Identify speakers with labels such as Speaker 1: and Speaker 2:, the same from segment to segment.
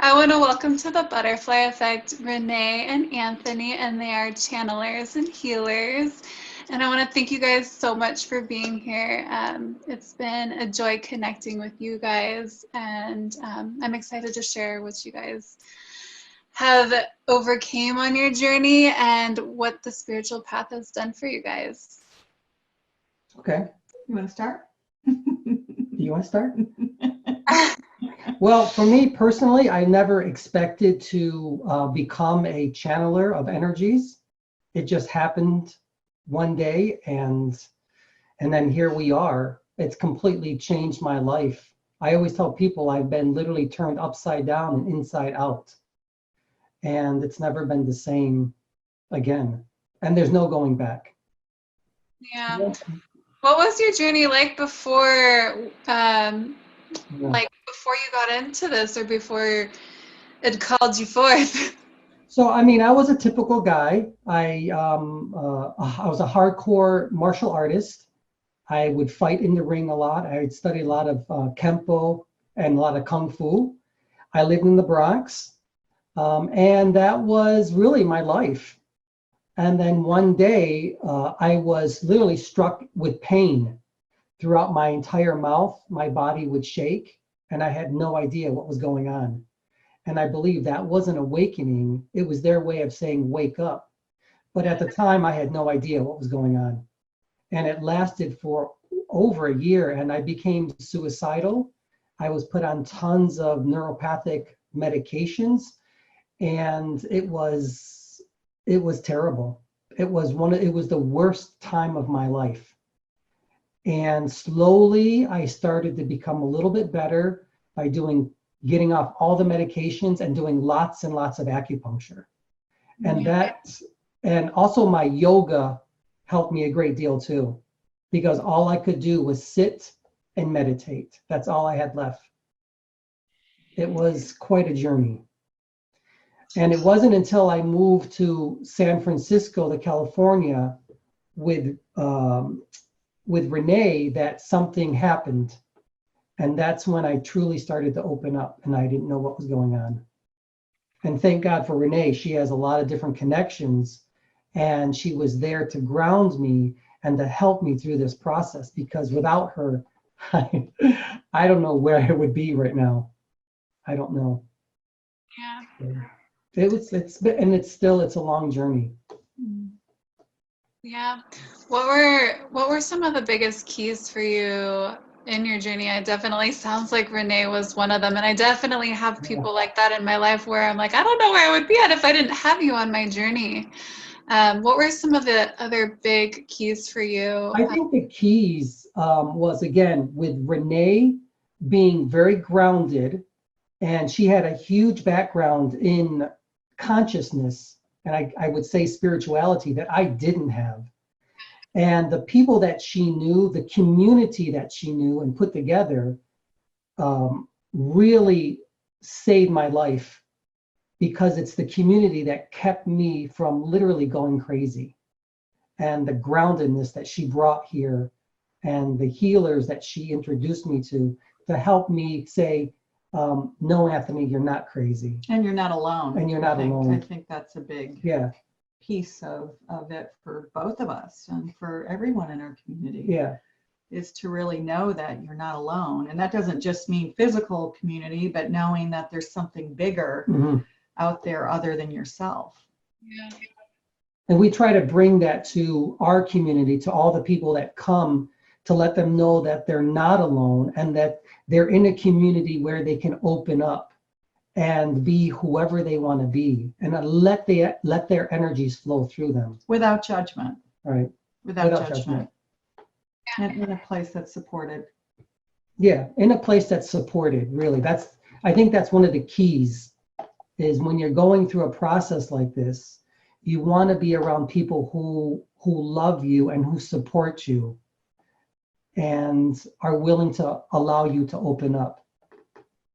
Speaker 1: I want to welcome to the Butterfly Effect Renee and Anthony, and they are channelers and healers. And I want to thank you guys so much for being here. It's been a joy connecting with you guys, and I'm excited to share what you guys have overcame on your journey and what the spiritual path has done for you guys.
Speaker 2: Okay.
Speaker 3: You want to start?
Speaker 2: Do you want to start? Well, for me personally, I never expected to become a channeler of energies. It just happened one day, and then here we are. It's completely changed my life. I always tell people I've been literally turned upside down and inside out, and it's never been the same again. And there's no going back.
Speaker 1: Yeah. What was your journey like before? Like before you got into this, or before it called you forth?
Speaker 2: So, I mean, I was a typical guy. I was a hardcore martial artist. I would fight in the ring a lot. I would study a lot of Kempo and a lot of Kung Fu. I lived in the Bronx, and that was really my life. And then one day, I was literally struck with pain throughout my entire mouth. My body would shake, and I had no idea what was going on. And I believe that wasn't awakening. It was their way of saying, wake up. But at the time, I had no idea what was going on. And it lasted for over a year, and I became suicidal. I was put on tons of neuropathic medications, and it was terrible. It was the worst time of my life. And slowly I started to become a little bit better by getting off all the medications and doing lots and lots of acupuncture. And also my yoga helped me a great deal too, because all I could do was sit and meditate. That's all I had left. It was quite a journey. And it wasn't until I moved to San Francisco to California with Renee that something happened. And that's when I truly started to open up, and I didn't know what was going on. And thank God for Renee. She has a lot of different connections, and she was there to ground me and to help me through this process, because without her, I don't know where I would be right now. I don't know.
Speaker 1: Yeah.
Speaker 2: It's a long journey.
Speaker 1: Yeah. What were some of the biggest keys for you in your journey? It definitely sounds like Renee was one of them. And I definitely have people like that in my life where I'm like, I don't know where I would be at if I didn't have you on my journey. What were some of the other big keys for you?
Speaker 2: I think the keys was, again, with Renee being very grounded, and she had a huge background in consciousness, and I would say spirituality, that I didn't have. And the people that she knew, the community that she knew and put together, really saved my life, because it's the community that kept me from literally going crazy. And the groundedness that she brought here, and the healers that she introduced me to help me say, no, Anthony, you're not crazy.
Speaker 3: And you're not alone.
Speaker 2: And you're not alone.
Speaker 3: I think that's a big piece of it for both of us and for everyone in our community.
Speaker 2: Yeah.
Speaker 3: Is to really know that you're not alone. And that doesn't just mean physical community, but knowing that there's something bigger out there other than yourself.
Speaker 1: Yeah.
Speaker 2: And we try to bring that to our community, to all the people that come, to let them know that they're not alone, and that they're in a community where they can open up and be whoever they want to be, and let their energies flow through them.
Speaker 3: Without judgment.
Speaker 2: Right.
Speaker 3: Without judgment. And in a place that's supported.
Speaker 2: Yeah, in a place that's supported, really. I think that's one of the keys, is when you're going through a process like this, you want to be around people who love you and who support you and are willing to allow you to open up.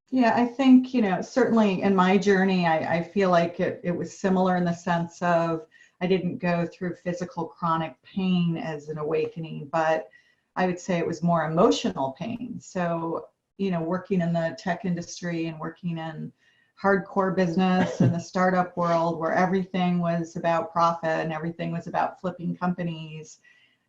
Speaker 3: Yeah, I think, certainly in my journey, I feel like it was similar in the sense of I didn't go through physical chronic pain as an awakening, but I would say it was more emotional pain. So, working in the tech industry and working in hardcore business in the startup world where everything was about profit and everything was about flipping companies,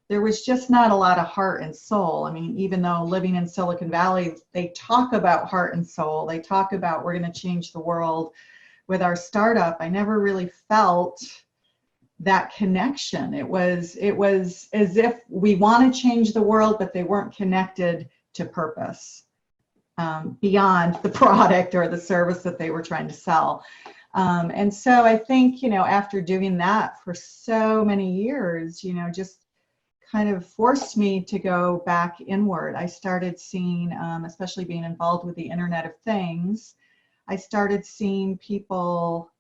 Speaker 3: there was just not a lot of heart and soul. I mean, even though living in Silicon Valley, they talk about heart and soul. They talk about we're going to change the world with our startup. I never really felt that connection. It was as if we want to change the world, but they weren't connected to purpose beyond the product or the service that they were trying to sell. And so I think, after doing that for so many years, just kind of forced me to go back inward. I started seeing, especially being involved with the Internet of Things, I started seeing people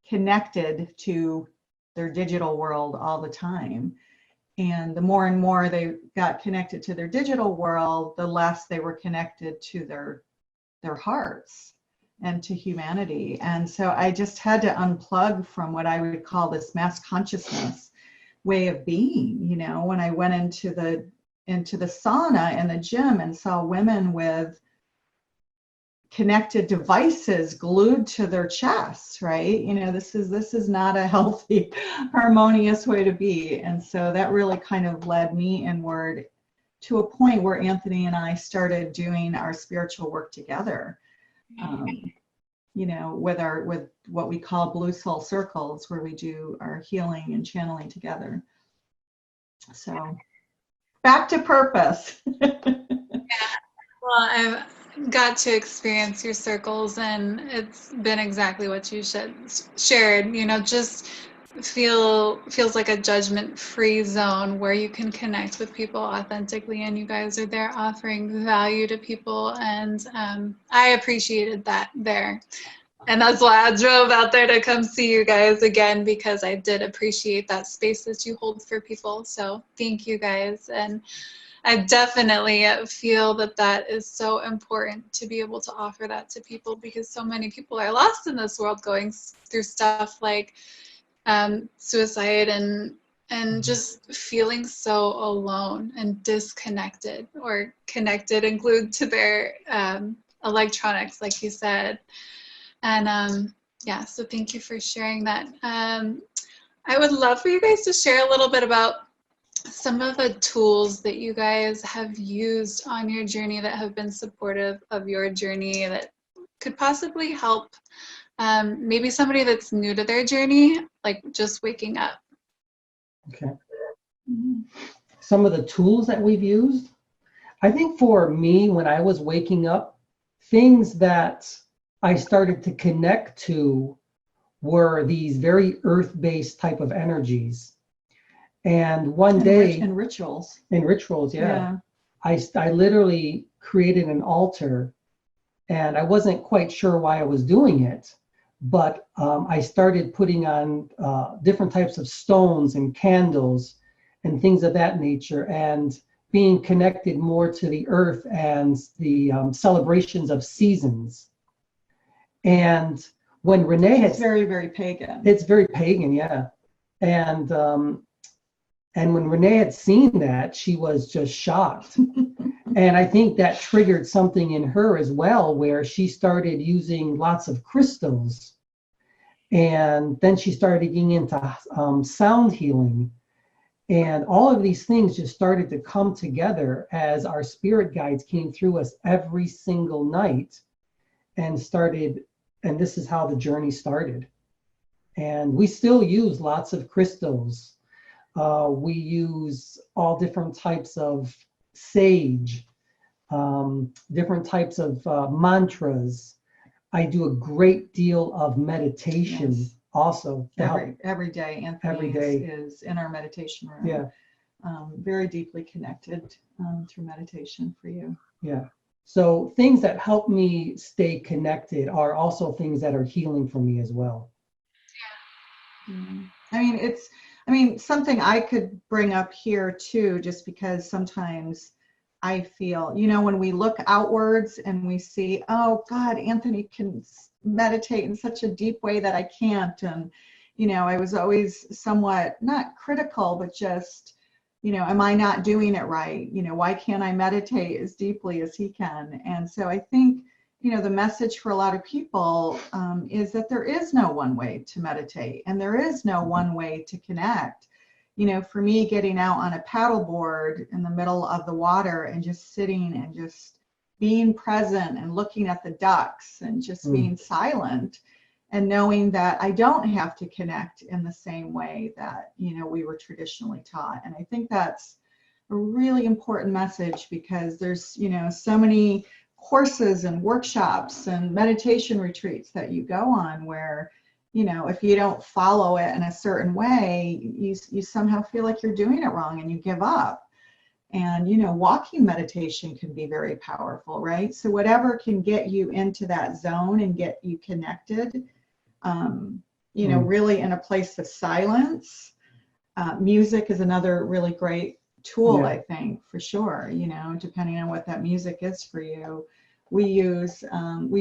Speaker 3: connected to their digital world all the time. And the more and more they got connected to their digital world, the less they were connected to their hearts and to humanity. And so I just had to unplug from what I would call this mass consciousness way of being. When I went into the sauna and the gym and saw women with connected devices glued to their chests, right? This is not a healthy, harmonious way to be. And so that really kind of led me inward to a point where Anthony and I started doing our spiritual work together. With what we call Blue Soul Circles, where we do our healing and channeling together. So back to purpose.
Speaker 1: Yeah. Well, I've got to experience your circles, and it's been exactly what you shared. Just feels like a judgment-free zone where you can connect with people authentically, and you guys are there offering value to people, and I appreciated that there. And that's why I drove out there to come see you guys again, because I did appreciate that space that you hold for people. So thank you guys. And I definitely feel that is so important to be able to offer that to people, because so many people are lost in this world going through stuff like suicide and just feeling so alone and disconnected, or connected and glued to their electronics, like you said. And so thank you for sharing that. I would love for you guys to share a little bit about some of the tools that you guys have used on your journey that have been supportive of your journey, that could possibly help maybe somebody that's new to their journey, like just waking up.
Speaker 2: Okay. Some of the tools that we've used, I think for me, when I was waking up, things that I started to connect to were these very earth-based type of energies. And one day,
Speaker 3: in rituals,
Speaker 2: yeah. I literally created an altar, and I wasn't quite sure why I was doing it, but I started putting on different types of stones and candles and things of that nature, and being connected more to the earth and the celebrations of seasons. And when Renee had,
Speaker 3: it's very, very pagan.
Speaker 2: It's very pagan, yeah. And when Renee had seen that, she was just shocked. And I think that triggered something in her as well, where she started using lots of crystals. And then she started getting into sound healing. And all of these things just started to come together as our spirit guides came through us every single night and this is how the journey started. And we still use lots of crystals. We use all different types of sage, different types of mantras. I do a great deal of meditation. Yes. Also.
Speaker 3: Every day, Anthony is in our meditation room.
Speaker 2: Yeah.
Speaker 3: Very deeply connected through meditation for you.
Speaker 2: Yeah. So things that help me stay connected are also things that are healing for me as well.
Speaker 3: Yeah. I mean, something I could bring up here too, just because sometimes I feel, when we look outwards and we see, oh God, Anthony can meditate in such a deep way that I can't. And, I was always somewhat not critical, but just, am I not doing it right? Why can't I meditate as deeply as he can? And so I think, the message for a lot of people is that there is no one way to meditate, and there is no one way to connect. For me, getting out on a paddleboard in the middle of the water and just sitting and just being present and looking at the ducks and just being silent and knowing that I don't have to connect in the same way that, we were traditionally taught. And I think that's a really important message, because there's, so many courses and workshops and meditation retreats that you go on where, if you don't follow it in a certain way, you somehow feel like you're doing it wrong and you give up. And, walking meditation can be very powerful, right? So whatever can get you into that zone and get you connected, really in a place of silence. Music is another really great tool, I think, for sure, depending on what that music is for you. We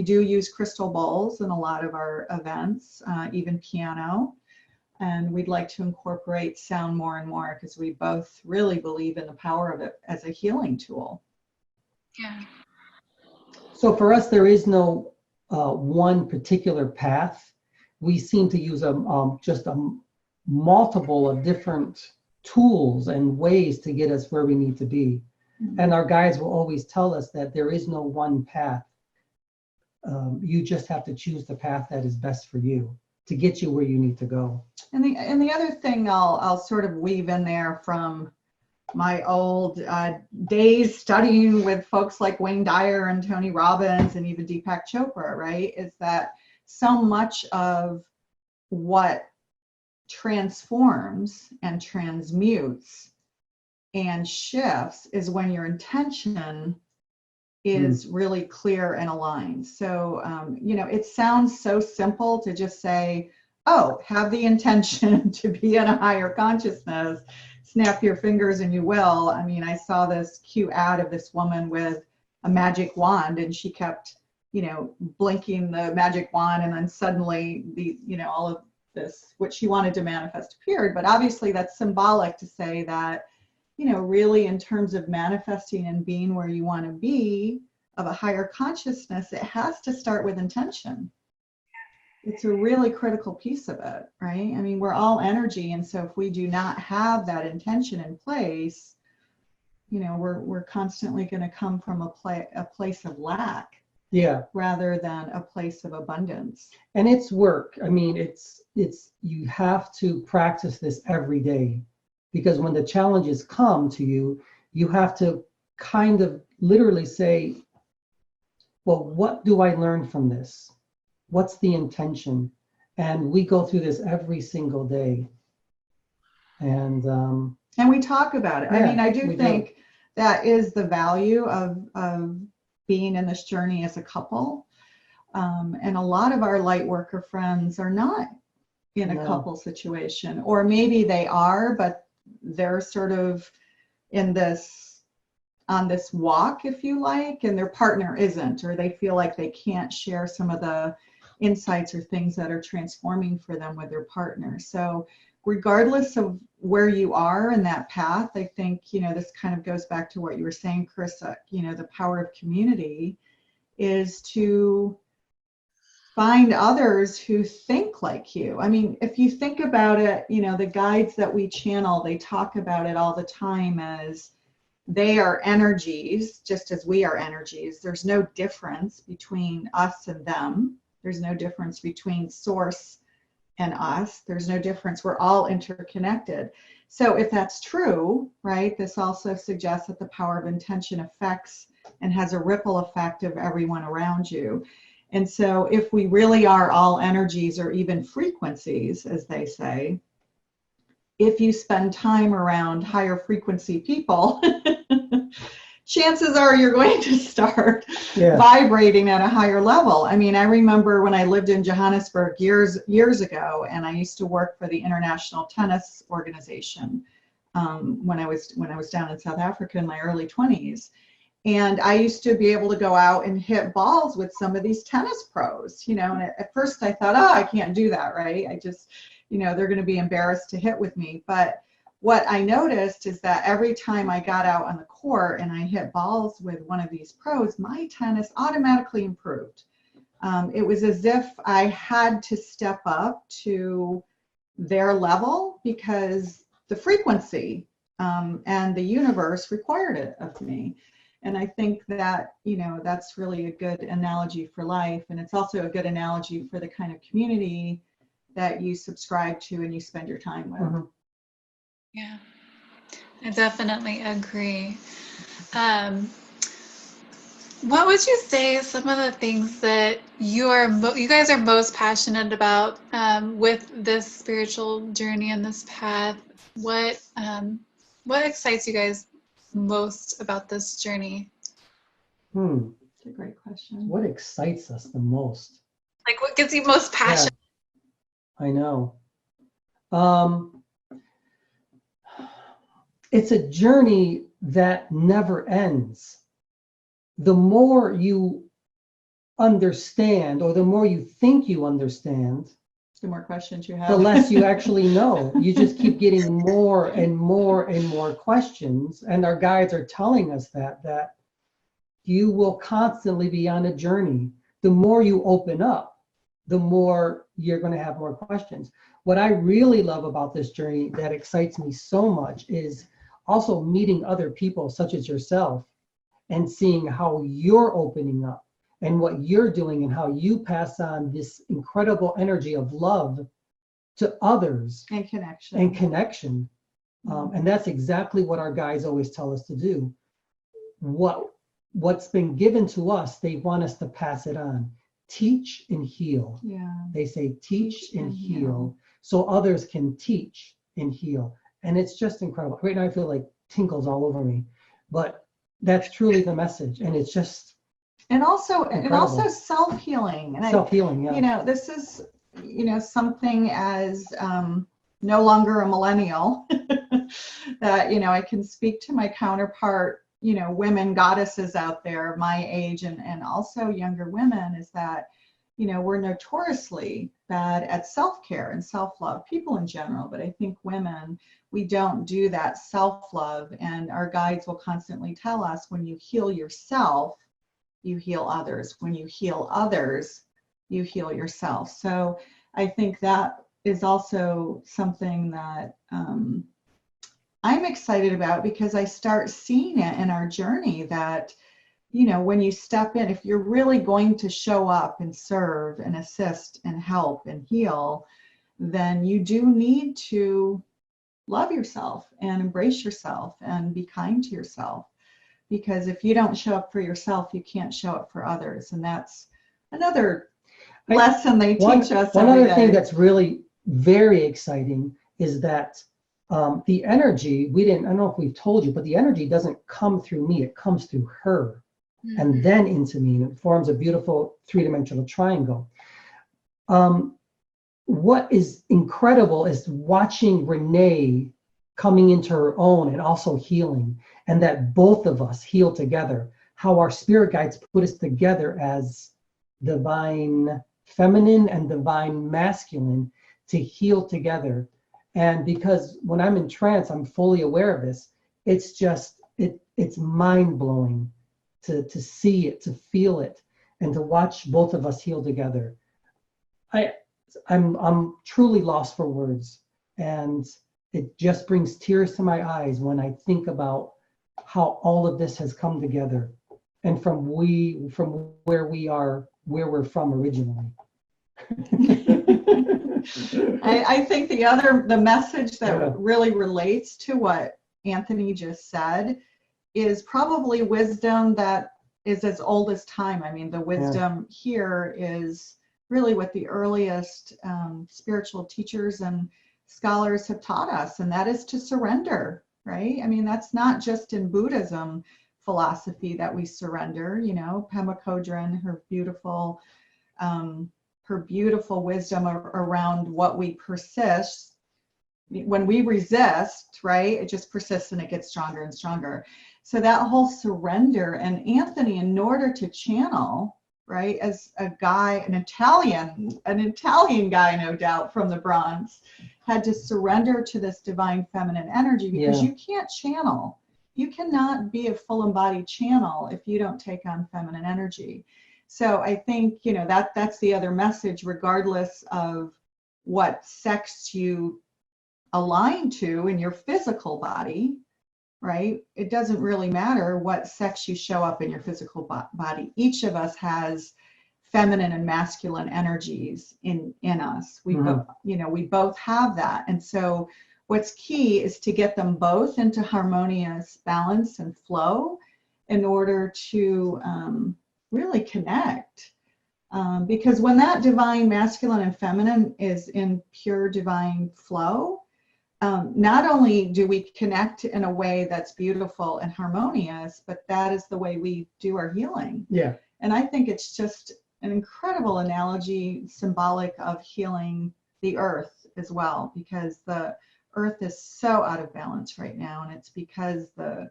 Speaker 3: do use crystal bowls in a lot of our events, even piano. And we'd like to incorporate sound more and more, because we both really believe in the power of it as a healing tool.
Speaker 1: Yeah.
Speaker 2: So for us, there is no one particular path. We seem to use just a multiple of different tools and ways to get us where we need to be. Mm-hmm. And our guides will always tell us that there is no one path. You just have to choose the path that is best for you to get you where you need to go.
Speaker 3: And the other thing I'll sort of weave in there from my old days studying with folks like Wayne Dyer and Tony Robbins and even Deepak Chopra, right, is that so much of what transforms and transmutes and shifts is when your intention is really clear and aligned. So, it sounds so simple to just say, oh, have the intention to be in a higher consciousness, snap your fingers and you will. I mean, I saw this cute ad of this woman with a magic wand, and she kept, blinking the magic wand, and then suddenly all of this, what she wanted to manifest, appeared. But obviously that's symbolic to say that, really in terms of manifesting and being where you want to be of a higher consciousness, it has to start with intention. It's a really critical piece of it, right? I mean, we're all energy. And so if we do not have that intention in place, we're constantly going to come from a place of lack.
Speaker 2: Yeah.
Speaker 3: Rather than a place of abundance.
Speaker 2: And it's work. I mean, it's you have to practice this every day, because when the challenges come to you, you have to kind of literally say, well, what do I learn from this? What's the intention? And we go through this every single day. And
Speaker 3: we talk about it. Yeah, I mean, I do think that is the value of being in this journey as a couple. And a lot of our light worker friends are not in a couple situation, or maybe they are, but they're sort of on this walk, if you like, and their partner isn't, or they feel like they can't share some of the insights or things that are transforming for them with their partner. So regardless of where you are in that path, I think, this kind of goes back to what you were saying, Carissa, the power of community is to find others who think like you. I mean, if you think about it, the guides that we channel, they talk about it all the time as they are energies, just as we are energies. There's no difference between us and them. There's no difference between source and us. There's no difference. We're all interconnected. So if that's true, right, this also suggests that the power of intention affects and has a ripple effect of everyone around you. And so if we really are all energies, or even frequencies, as they say, if you spend time around higher frequency people, chances are you're going to start vibrating at a higher level. I mean, I remember when I lived in Johannesburg years ago, and I used to work for the International Tennis Organization when I was down in South Africa in my early 20s. And I used to be able to go out and hit balls with some of these tennis pros, and at first I thought, oh, I can't do that, right? I just, they're going to be embarrassed to hit with me. But what I noticed is that every time I got out on the court and I hit balls with one of these pros, my tennis automatically improved. It was as if I had to step up to their level because the frequency and the universe required it of me. And I think that, you know, that's really a good analogy for life. And it's also a good analogy for the kind of community that you subscribe to and you spend your time with.
Speaker 2: Mm-hmm.
Speaker 1: Yeah, I definitely agree. What would you say some of the things that you guys are most passionate about with this spiritual journey and this path? What excites you guys most about this journey?
Speaker 3: That's a great question.
Speaker 2: What excites us the most?
Speaker 1: Like, what gets you most passionate?
Speaker 2: Yeah, I know. It's a journey that never ends. The more you understand, or the more you think you understand,
Speaker 3: The more questions you have,
Speaker 2: the less you actually know. You just keep getting more and more and more questions. And our guides are telling us that you will constantly be on a journey. The more you open up, the more you're going to have more questions. What I really love about this journey that excites me so much is also meeting other people such as yourself and seeing how you're opening up and what you're doing and how you pass on this incredible energy of love to others
Speaker 3: and connection.
Speaker 2: And that's exactly what our guides always tell us to do. What's been given to us, they want us to pass it on. Teach and heal.
Speaker 3: Yeah.
Speaker 2: They say teach and heal so others can teach and heal. And it's just incredible. Right now I feel like tingles all over me, but that's truly the message. And it's just
Speaker 3: also self-healing. And
Speaker 2: self-healing, yeah.
Speaker 3: You know, this is, you know, something as no longer a millennial that, you know, I can speak to my counterpart, you know, women goddesses out there my age and also younger women, is that, you know, we're notoriously bad at self-care and self-love, people in general, but I think women, we don't do that self-love, and our guides will constantly tell us, when you heal yourself, you heal others. When you heal others, you heal yourself. So I think that is also something that I'm excited about, because I start seeing it in our journey that, you know, when you step in, if you're really going to show up and serve and assist and help and heal, then you do need to love yourself and embrace yourself and be kind to yourself. Because if you don't show up for yourself, you can't show up for others. And that's another lesson they teach us.
Speaker 2: One other thing that's really very exciting is that the energy, I don't know if we've told you, but the energy doesn't come through me, it comes through her. Mm-hmm. And then into me, and it forms a beautiful three-dimensional triangle. What is incredible is watching Renee coming into her own and also healing, and that both of us heal together, how our spirit guides put us together as divine feminine and divine masculine to heal together. And because when I'm in trance, I'm fully aware of this. It's just, it's mind-blowing to see it, to feel it, and to watch both of us heal together. I'm truly lost for words, and it just brings tears to my eyes when I think about how all of this has come together, and from where we are, where we're from originally.
Speaker 3: I think the message that really relates to what Anthony just said is probably wisdom that is as old as time. I mean, the wisdom here is really what the earliest spiritual teachers and scholars have taught us, and that is to surrender, right? I mean, that's not just in Buddhism philosophy that we surrender. You know, Pema Chodron, her beautiful wisdom around what we persist. When we resist, right, it just persists and it gets stronger and stronger. So that whole surrender, and Anthony, in order to channel, right, as a guy, an Italian guy, no doubt, from the Bronx, had to surrender to this divine feminine energy, because you can't channel. You cannot be a full embodied channel if you don't take on feminine energy. So I think, you know, that's the other message, regardless of what sex you align to in your physical body, right? It doesn't really matter what sex you show up in your physical body. Each of us has feminine and masculine energies in us. We both, you know, we both have that. And so what's key is to get them both into harmonious balance and flow in order to really connect. Because when that divine masculine and feminine is in pure divine flow, not only do we connect in a way that's beautiful and harmonious, but that is the way we do our healing.
Speaker 2: Yeah.
Speaker 3: And I think it's just an incredible analogy, symbolic of healing the earth as well, because the earth is so out of balance right now. And it's because the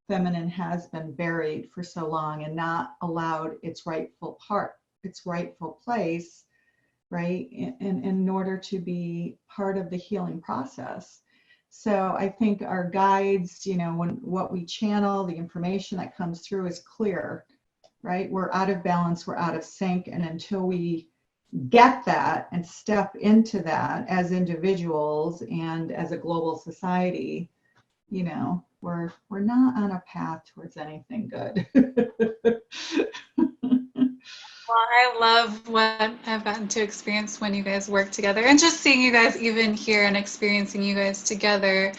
Speaker 3: feminine has been buried for so long and not allowed its rightful place, right, in order to be part of the healing process. So I think our guides, you know, when what we channel, the information that comes through is clear, right? We're out of balance, we're out of sync, and until we get that and step into that as individuals and as a global society, you know, we're not on a path towards anything good.
Speaker 1: Well, I love what I've gotten to experience when you guys work together, and just seeing you guys even here and experiencing you guys together,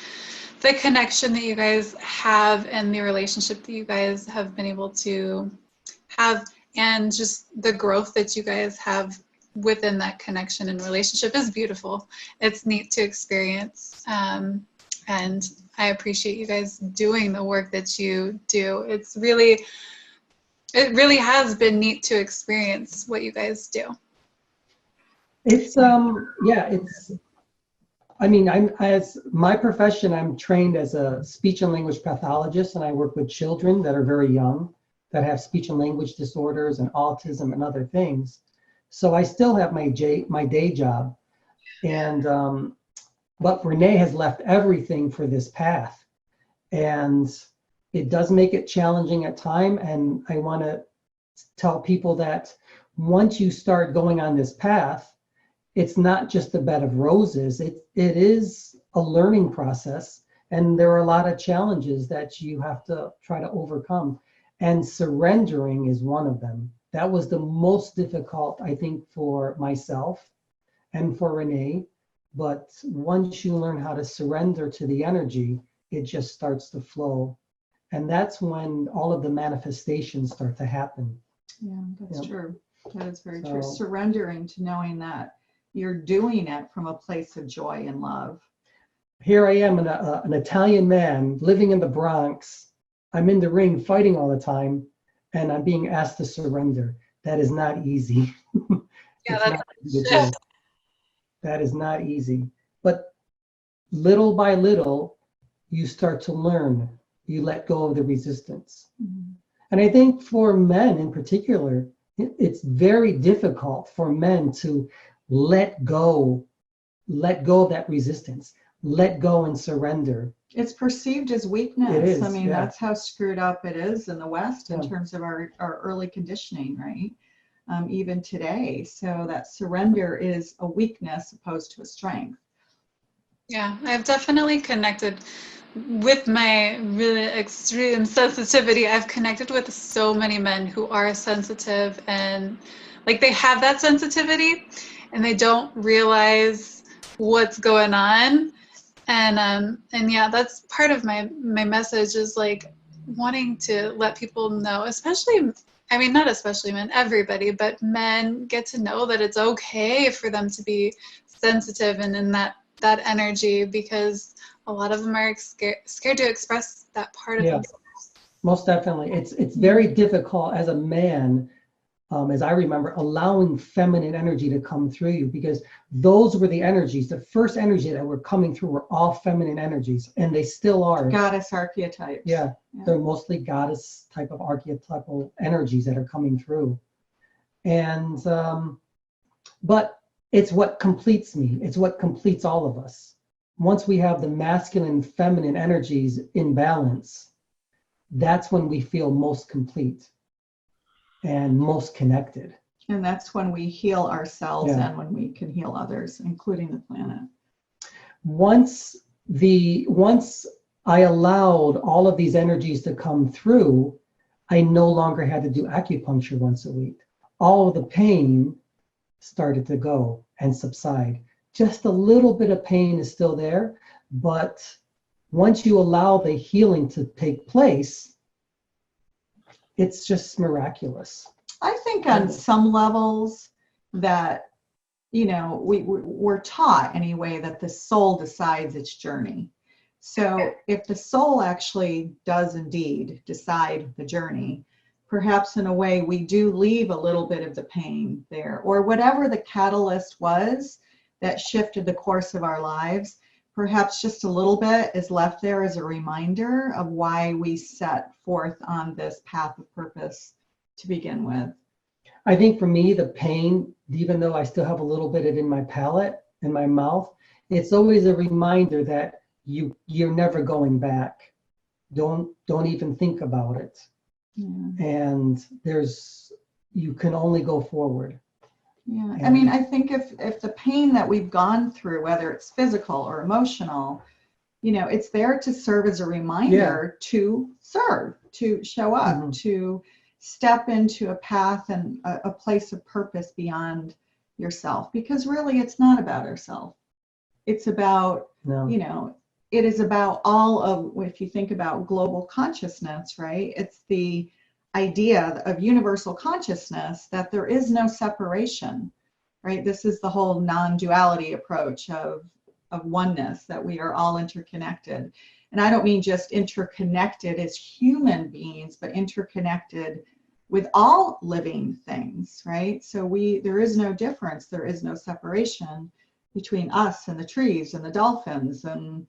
Speaker 1: the connection that you guys have and the relationship that you guys have been able to have, and just the growth that you guys have within that connection and relationship is beautiful. It's neat to experience. And I appreciate you guys doing the work that you do. It really has been neat to experience what you guys do.
Speaker 2: It's I mean, as my profession, I'm trained as a speech and language pathologist, and I work with children that are very young that have speech and language disorders and autism and other things. So I still have my day job, and but Renee has left everything for this path, and it does make it challenging at time. And I want to tell people that once you start going on this path, it's not just a bed of roses. It is a learning process, and there are a lot of challenges that you have to try to overcome. And surrendering is one of them. That was the most difficult, I think, for myself and for Renee. But once you learn how to surrender to the energy, it just starts to flow. And that's when all of the manifestations start to happen.
Speaker 3: Yeah, that's true. That is very true. Surrendering to knowing that you're doing it from a place of joy and love.
Speaker 2: Here I am, an Italian man living in the Bronx. I'm in the ring fighting all the time, and I'm being asked to surrender. That is not easy.
Speaker 1: Yeah,
Speaker 2: that is not easy. But little by little, you start to learn. You let go of the resistance. Mm-hmm. And I think for men in particular, it's very difficult for men to let go of that resistance, let go and surrender.
Speaker 3: It's perceived as weakness.
Speaker 2: It is,
Speaker 3: I mean, that's how screwed up it is in the West in terms of our early conditioning, right? Even today. So that surrender is a weakness opposed to a strength.
Speaker 1: Yeah, I've definitely connected with my really extreme sensitivity. I've connected with so many men who are sensitive, and like they have that sensitivity and they don't realize what's going on. And yeah, that's part of my message, is like wanting to let people know, especially, I mean, not especially men, everybody, but men get to know that it's okay for them to be sensitive and in that energy, because a lot of them are scared to express that part of themselves.
Speaker 2: Most definitely. It's very difficult as a man, as I remember, allowing feminine energy to come through you, because those were the energies, the first energy that were coming through were all feminine energies, and they still are.
Speaker 3: Goddess archetypes.
Speaker 2: Yeah. They're mostly goddess type of archetypal energies that are coming through. And, but it's what completes me. It's what completes all of us. Once we have the masculine and feminine energies in balance, that's when we feel most complete and most connected.
Speaker 3: And that's when we heal ourselves
Speaker 2: Yeah.
Speaker 3: and when we can heal others, including the planet.
Speaker 2: Once I allowed all of these energies to come through, I no longer had to do acupuncture once a week. All of the pain started to go and subside. Just a little bit of pain is still there, but once you allow the healing to take place, it's just miraculous.
Speaker 3: I think on some levels that, we're taught anyway that the soul decides its journey. So if the soul actually does indeed decide the journey, perhaps in a way we do leave a little bit of the pain there, or whatever the catalyst was that shifted the course of our lives, perhaps just a little bit is left there as a reminder of why we set forth on this path of purpose to begin with.
Speaker 2: I think for me, the pain, even though I still have a little bit of it in my palate, in my mouth, it's always a reminder that you're never going back. Don't even think about it.
Speaker 3: Yeah.
Speaker 2: And you can only go forward.
Speaker 3: Yeah, I mean, I think if the pain that we've gone through, whether it's physical or emotional, it's there to serve as a reminder to serve, to show up, to step into a path and a place of purpose beyond yourself. Because really, it's not about ourselves. It's about, it is about all of, if you think about global consciousness, right? It's the idea of universal consciousness that there is no separation, right? This is the whole non-duality approach of oneness, that we are all interconnected. And I don't mean just interconnected as human beings, but interconnected with all living things, right? So there is no difference, there is no separation between us and the trees and the dolphins and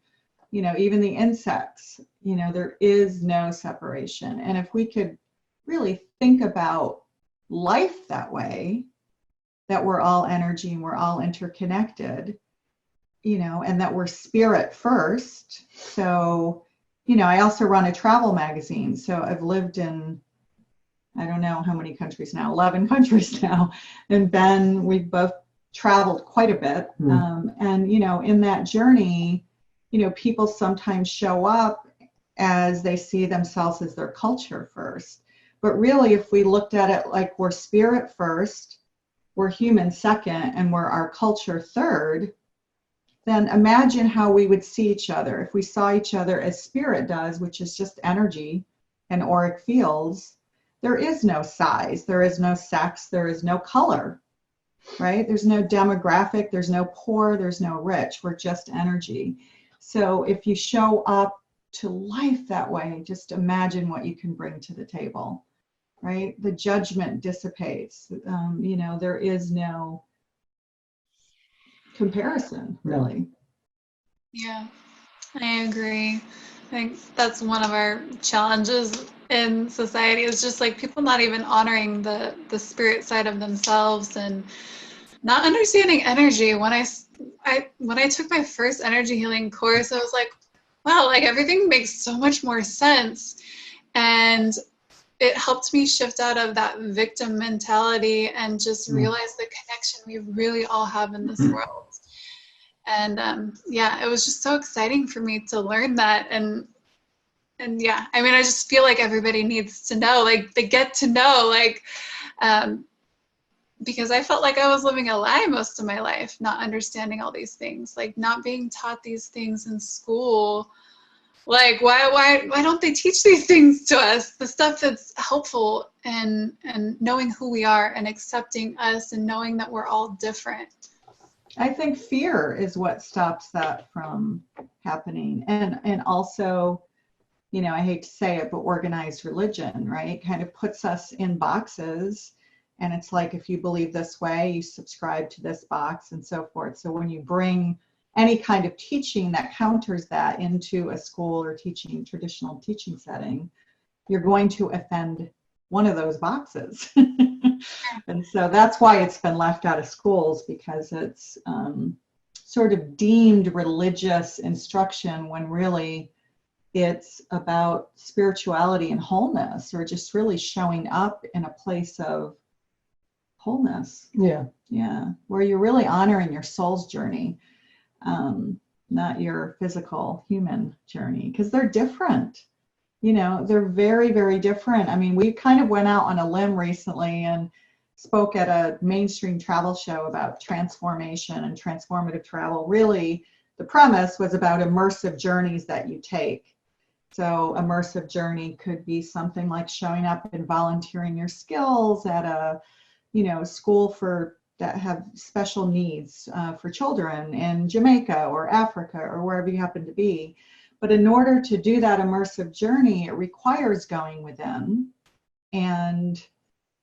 Speaker 3: even the insects. There is no separation. And if we could really think about life that way, that we're all energy and we're all interconnected, and that we're spirit first. So, I also run a travel magazine. So I've lived in, I don't know how many countries now, 11 countries now. And Ben, we've both traveled quite a bit. And, in that journey, people sometimes show up as they see themselves as their culture first. But really, if we looked at it like we're spirit first, we're human second, and we're our culture third, then imagine how we would see each other. If we saw each other as spirit does, which is just energy and auric fields, there is no size, there is no sex, there is no color, right? There's no demographic, there's no poor, there's no rich, we're just energy. So if you show up to life that way, just imagine what you can bring to the table, right? The judgment dissipates. There is no comparison, really.
Speaker 1: Yeah, I agree. I think that's one of our challenges in society, is just like people not even honoring the spirit side of themselves and not understanding energy. When I took my first energy healing course, I was like, wow, like everything makes so much more sense. And it helped me shift out of that victim mentality and just realize the connection we really all have in this world. And it was just so exciting for me to learn that. And yeah, I mean, I just feel like everybody needs to know, like they get to know, like, because I felt like I was living a lie most of my life, not understanding all these things, like not being taught these things in school. Like, why don't they teach these things to us? The stuff that's helpful and knowing who we are and accepting us and knowing that we're all different.
Speaker 3: I think fear is what stops that from happening. And also, I hate to say it, but organized religion, right? Kind of puts us in boxes. And it's like, if you believe this way, you subscribe to this box and so forth. So when you bring any kind of teaching that counters that into a school or traditional teaching setting, you're going to offend one of those boxes. And so that's why it's been left out of schools, because it's sort of deemed religious instruction when really it's about spirituality and wholeness, or just really showing up in a place of wholeness.
Speaker 2: Yeah.
Speaker 3: Yeah. Where you're really honoring your soul's journey, not your physical human journey, because they're different. You know, they're very, very different. I mean, we kind of went out on a limb recently and spoke at a mainstream travel show about transformation and transformative travel. Really, the premise was about immersive journeys that you take. So immersive journey could be something like showing up and volunteering your skills at a, you know, school for that have special needs for children in Jamaica or Africa or wherever you happen to be. But in order to do that immersive journey, it requires going within and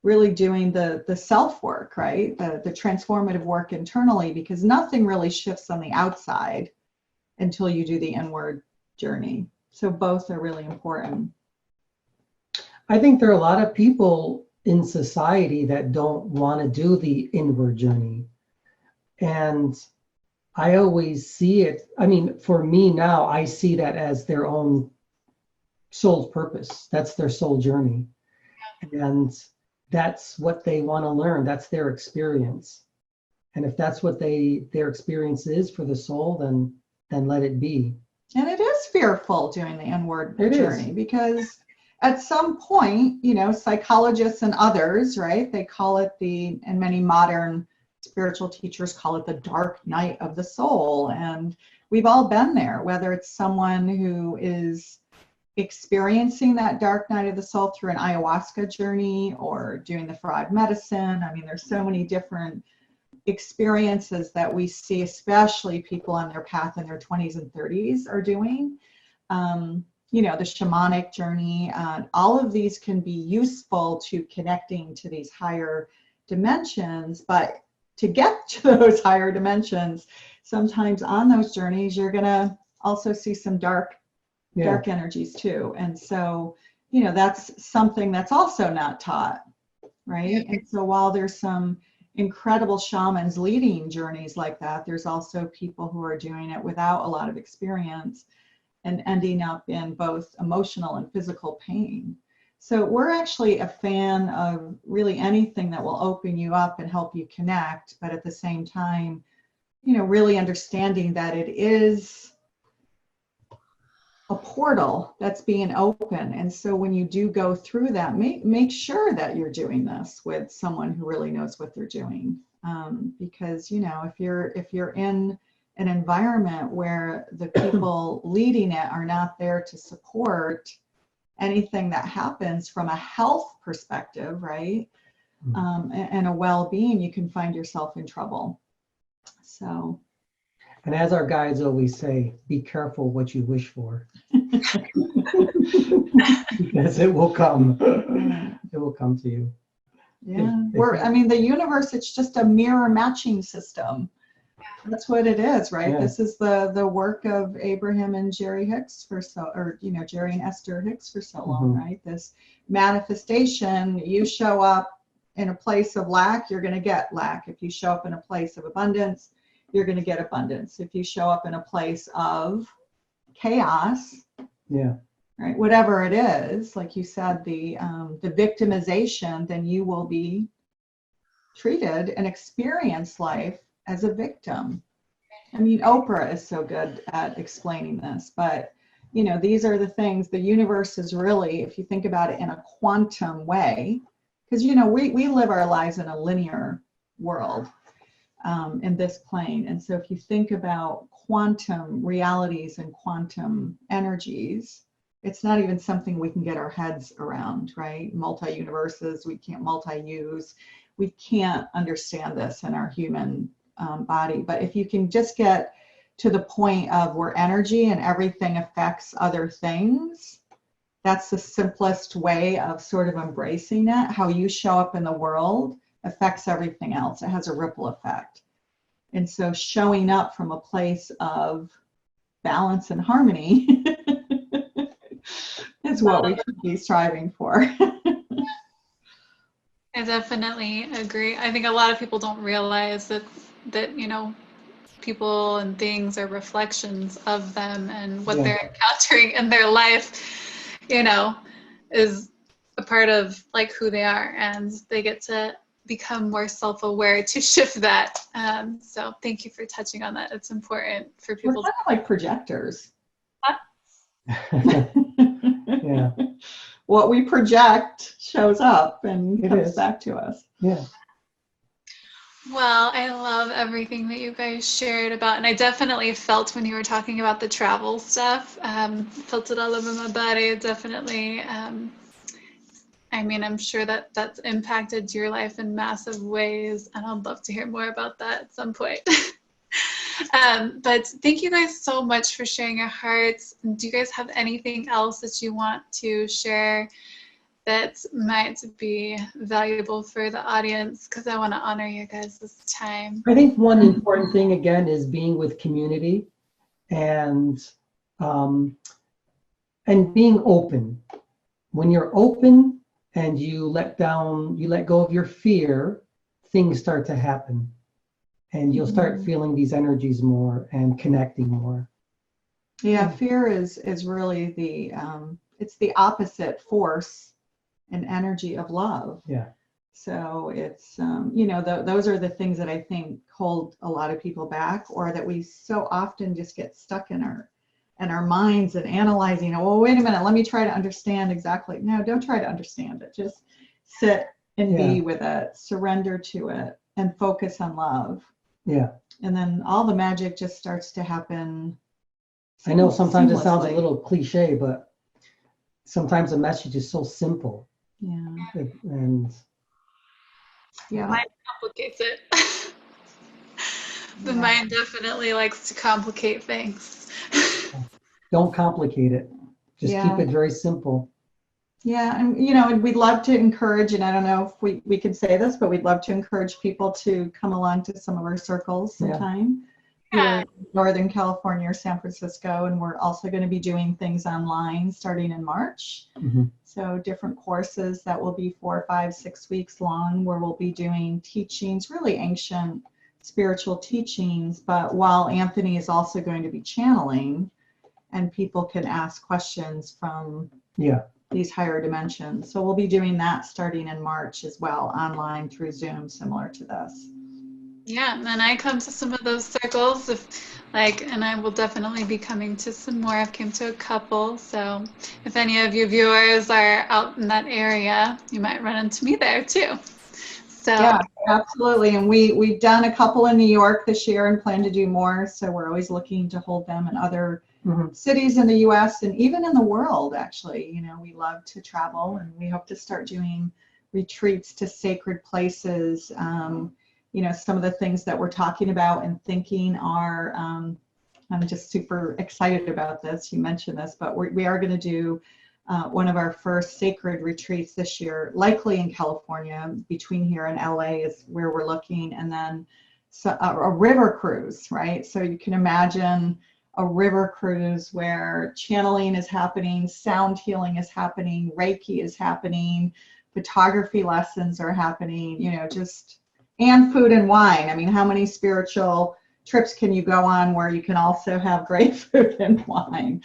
Speaker 3: really doing the self work, right? The transformative work internally, because nothing really shifts on the outside until you do the inward journey. So both are really important.
Speaker 2: I think there are a lot of people in society that don't want to do the inward journey. And I always see it, I mean, for me now, I see that as their own soul's purpose. That's their soul journey. And that's what they want to learn. That's their experience. And if that's what their experience is for the soul, then let it be.
Speaker 3: And it is fearful doing the inward
Speaker 2: It
Speaker 3: journey
Speaker 2: is.
Speaker 3: because at some point, you know, psychologists and others, right, they call it and many modern spiritual teachers call it the dark night of the soul. And we've all been there, whether it's someone who is experiencing that dark night of the soul through an ayahuasca journey or doing the frog medicine. I mean, there's so many different experiences that we see, especially people on their path in their 20s and 30s are doing. You know, the shamanic journey, all of these can be useful to connecting to these higher dimensions. But to get to those higher dimensions, sometimes on those journeys, you're going to also see some dark energies too. And so, you know, that's something that's also not taught, right? And so while there's some incredible shamans leading journeys like that, there's also people who are doing it without a lot of experience and ending up in both emotional and physical pain. So we're actually a fan of really anything that will open you up and help you connect, but at the same time, you know, really understanding that it is a portal that's being open. And so when you do go through that, make sure that you're doing this with someone who really knows what they're doing. Because, you know, if you're in an environment where the people leading it are not there to support anything that happens from a health perspective, right? And a well-being, you can find yourself in trouble. So.
Speaker 2: And as our guides always say, be careful what you wish for. Because it will come. It will come to you.
Speaker 3: Yeah. I mean, the universe, it's just a mirror matching system. That's what it is, right? Yeah. This is the work of Abraham and Jerry Hicks Jerry and Esther Hicks for so long, right? This manifestation, you show up in a place of lack, you're going to get lack. If you show up in a place of abundance, you're going to get abundance. If you show up in a place of chaos, right, whatever it is, like you said, the victimization, then you will be treated and experience life as a victim. I mean, Oprah is so good at explaining this, but you know, these are the things. The universe is really, if you think about it in a quantum way, because you know, we live our lives in a linear world. In this plane. And so if you think about quantum realities and quantum energies, it's not even something we can get our heads around, right? Multi-universes, we can't multi-use. We can't understand this in our human body. But if you can just get to the point of where energy and everything affects other things, that's the simplest way of sort of embracing it. How you show up in the world affects everything else. It has a ripple effect. And so showing up from a place of balance and harmony is what we should be striving for.
Speaker 1: I definitely agree. I think a lot of people don't realize that people and things are reflections of them, and what
Speaker 2: Yeah.
Speaker 1: they're encountering in their life, is a part of like who they are, and they get to become more self-aware to shift that. So thank you for touching on that. It's important for
Speaker 3: We're
Speaker 1: people
Speaker 3: kind of like projectors.
Speaker 2: Yeah.
Speaker 3: What we project shows up and
Speaker 2: It
Speaker 3: comes
Speaker 2: is.
Speaker 3: back to us.
Speaker 2: Yeah.
Speaker 1: Well, I love everything that you guys shared about, and I definitely felt when you were talking about the travel stuff, felt it all over my body, definitely. I mean, I'm sure that that's impacted your life in massive ways, and I'd love to hear more about that at some point. But thank you guys so much for sharing your hearts. Do you guys have anything else that you want to share that might be valuable for the audience? Because I want to honor you guys' time.
Speaker 2: I think one important thing again is being with community and being open. When you're open and you let go of your fear, things start to happen. And you'll start feeling these energies more and connecting more.
Speaker 3: Yeah, fear is really it's the opposite force and energy of love.
Speaker 2: Yeah.
Speaker 3: So it's those are the things that I think hold a lot of people back, or that we so often just get stuck in our minds and analyzing. Oh, wait a minute, let me try to understand exactly. No, don't try to understand it. Just sit and be with it, surrender to it, and focus on love.
Speaker 2: Yeah.
Speaker 3: And then all the magic just starts to happen.
Speaker 2: I know sometimes it sounds a
Speaker 3: seamlessly.
Speaker 2: little cliche, but sometimes the message is so simple.
Speaker 3: Yeah.
Speaker 2: And
Speaker 3: Yeah.
Speaker 1: Mind complicates it. The mind definitely likes to complicate things.
Speaker 2: don't complicate it. Just keep it very simple.
Speaker 3: Yeah, and we'd love to encourage, and I don't know if we could say this, but we'd love to encourage people to come along to some of our circles sometime here in Northern California or San Francisco. And we're also going to be doing things online starting in March. So different courses that will be 4, 5, 6 weeks long, where we'll be doing teachings, really ancient spiritual teachings, but while Anthony is also going to be channeling, and people can ask questions from these higher dimensions. So we'll be doing that starting in March as well, online through Zoom, similar to this.
Speaker 1: Yeah, and I come to some of those circles, and I will definitely be coming to some more. I've came to a couple, so if any of you viewers are out in that area, you might run into me there too. So
Speaker 3: yeah, absolutely. And we've done a couple in New York this year and plan to do more. So we're always looking to hold them in other cities in the U.S. and even in the world, actually. We love to travel, and we hope to start doing retreats to sacred places. Some of the things that we're talking about and thinking are, I'm just super excited about this. You mentioned this, but we are going to do one of our first sacred retreats this year, likely in California. Between here and LA is where we're looking, and then a river cruise, right? So you can imagine a river cruise where channeling is happening, sound healing is happening, Reiki is happening, photography lessons are happening, and food and wine. I mean, how many spiritual trips can you go on where you can also have great food and wine?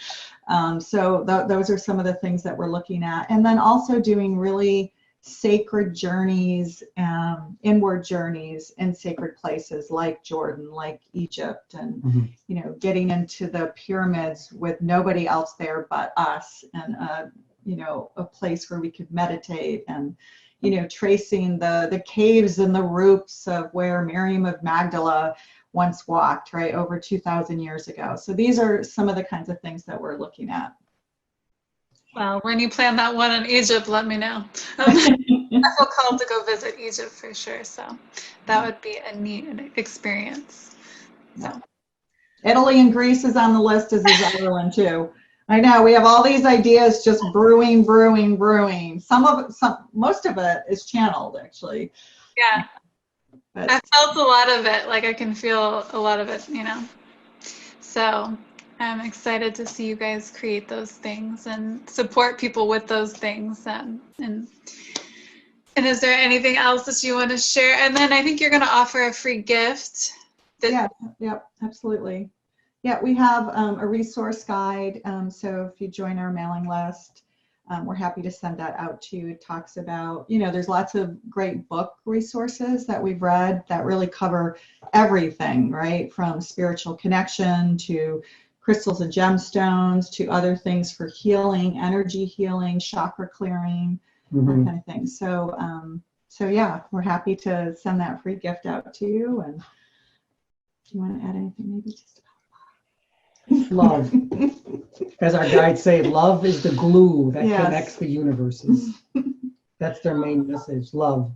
Speaker 3: So those are some of the things that we're looking at. And then also doing really sacred journeys, inward journeys in sacred places like Jordan, like Egypt, and getting into the pyramids with nobody else there but us, and a place where we could meditate, and tracing the caves and the roofs of where Miriam of Magdala once walked, right, over 2,000 years ago. So these are some of the kinds of things that we're looking at.
Speaker 1: Well, when you plan that one in Egypt, let me know. I feel called to go visit Egypt for sure. So that would be a neat experience. So
Speaker 3: Italy and Greece is on the list, as is Ireland too. I know we have all these ideas just brewing. Most of it is channeled, actually.
Speaker 1: Yeah. But I felt a lot of it. Like I can feel a lot of it, So I'm excited to see you guys create those things and support people with those things. And And is there anything else that you want to share? And then I think you're going to offer a free gift.
Speaker 3: Yeah, yep, absolutely. Yeah, we have a resource guide. So if you join our mailing list, we're happy to send that out to you. It talks about, there's lots of great book resources that we've read that really cover everything, right? From spiritual connection to crystals and gemstones to other things for healing, energy healing, chakra clearing, that kind of thing. So, so yeah, we're happy to send that free gift out to you. And do you want to add anything? Maybe just
Speaker 2: love. As our guides say, love is the glue that connects the universes. That's their main message, love.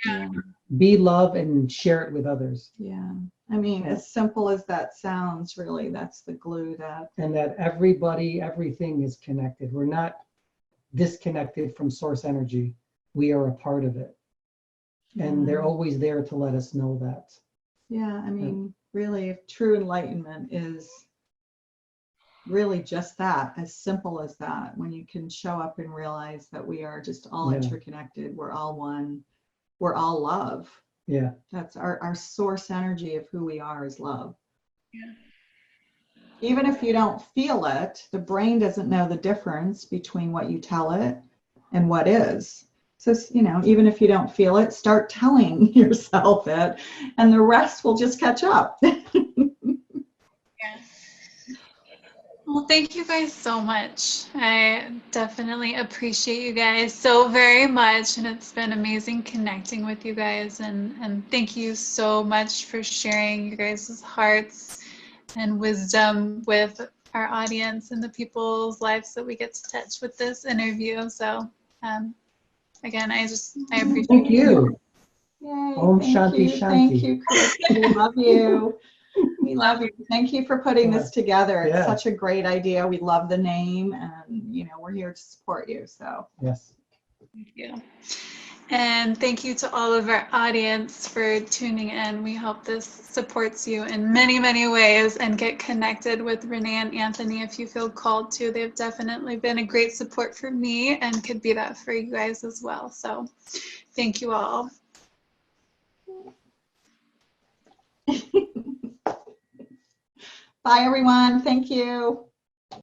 Speaker 3: Yeah.
Speaker 2: Be love and share it with others.
Speaker 3: Yeah. I mean, as simple as that sounds, really, that's the glue that.
Speaker 2: And that everybody, everything is connected. We're not disconnected from source energy. We are a part of it. And they're always there to let us know that.
Speaker 3: Yeah, I mean, really, true enlightenment is really just that, as simple as that. When you can show up and realize that we are just all interconnected, we're all one, we're all love.
Speaker 2: Yeah.
Speaker 3: That's our source energy of who we are is love.
Speaker 1: Yeah.
Speaker 3: Even if you don't feel it, the brain doesn't know the difference between what you tell it and what is. So, even if you don't feel it, start telling yourself it, and the rest will just catch up.
Speaker 1: Well, thank you guys so much. I definitely appreciate you guys so very much, and it's been amazing connecting with you guys. And thank you so much for sharing your guys' hearts and wisdom with our audience and the people's lives that we get to touch with this interview. So, again, I appreciate
Speaker 2: Thank you.
Speaker 3: Yay,
Speaker 2: Om
Speaker 3: thank
Speaker 2: Shanti
Speaker 3: you.
Speaker 2: Shanti.
Speaker 3: Thank you, Chris. We love you. We love you. Thank you for putting this together. It's such a great idea. We love the name, and we're here to support you. So
Speaker 2: yes.
Speaker 1: Thank you. And thank you to all of our audience for tuning in. We hope this supports you in many, many ways, and get connected with Renee and Anthony if you feel called to. They've definitely been a great support for me and could be that for you guys as well. So thank you all.
Speaker 3: Bye, everyone. Thank you.